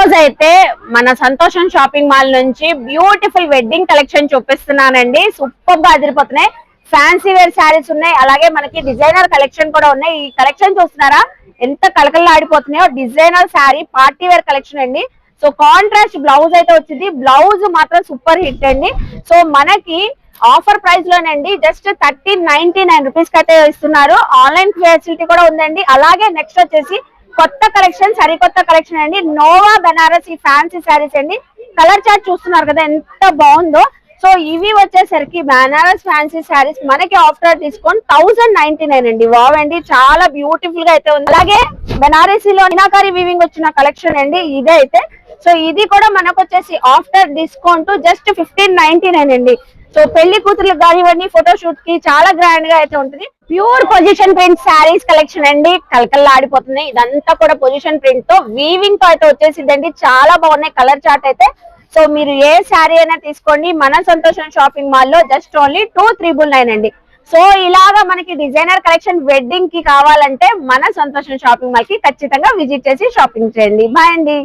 రోజు అయితే మన సంతోషం షాపింగ్ మాల్ నుంచి బ్యూటిఫుల్ వెడ్డింగ్ కలెక్షన్ చూపిస్తున్నానండి. సూపర్ గా అదిరిపోతున్నాయి. ఫ్యాన్సీ వేర్ శారీస్ ఉన్నాయి, అలాగే మనకి డిజైనర్ కలెక్షన్ కూడా ఉన్నాయి. ఈ కలెక్షన్ చూస్తున్నారా ఎంత కలకల్లాడిపోతున్నాయో. Designer sari party wear collection అండి. సో కాంట్రాస్ట్ బ్లౌజ్ అయితే వచ్చింది. బ్లౌజ్ మాత్రం సూపర్ హిట్ అండి. సో మనకి ఆఫర్ ప్రైస్ లోనండి జస్ట్ 1399 రూపీస్ కి అయితే ఇస్తున్నారు. ఆన్లైన్ ఫెసిలిటీ కూడా ఉందండి. అలాగే నెక్స్ట్ వచ్చేసి కొత్త కలెక్షన్, సరికొత్త కలెక్షన్ అండి. నోవా బెనారస్ ఈ ఫ్యాన్సీ శారీస్ అండి. కలర్ చార్ట్ చూస్తున్నారు కదా ఎంత బాగుందో. సో ఇవి వచ్చేసరికి బెనారస్ ఫ్యాన్సీ శారీస్ మనకి ఆఫ్టర్ డిస్కౌంట్ 1099 అండి. వావ్ అండి, చాలా బ్యూటిఫుల్ గా అయితే ఉంది. అలాగే బెనారసీలో మీనాకారి వీవింగ్ వచ్చిన కలెక్షన్ అండి ఇదే అయితే. సో ఇది కూడా మనకు వచ్చేసి ఆఫ్టర్ డిస్కౌంట్ జస్ట్ 1599 అండి. సో పెళ్లి కూతుర్లకు కానివ్వండి, ఫోటోషూట్ కి చాలా గ్రాండ్ గా అయితే ఉంటుంది. Pure position print saris collection అండి. కలకల్లాడిపోతుంది. ఇదంతా కూడా పొజిషన్ ప్రింట్ తో వీవింగ్ తో అయితే వచ్చేసిందండి. చాలా బాగున్నాయి కలర్ చార్ట్ అయితే. సో మీరు ఏ శారీ అయినా తీసుకోండి. మన సంతోషం షాపింగ్ మాల్ లో జస్ట్ ఓన్లీ 2399 అండి. సో ఇలాగా మనకి డిజైనర్ కలెక్షన్ వెడ్డింగ్ కి కావాలంటే మన సంతోషం షాపింగ్ మాల్ కి ఖచ్చితంగా విజిట్ చేసి షాపింగ్ చేయండి. బాయ్ అండి.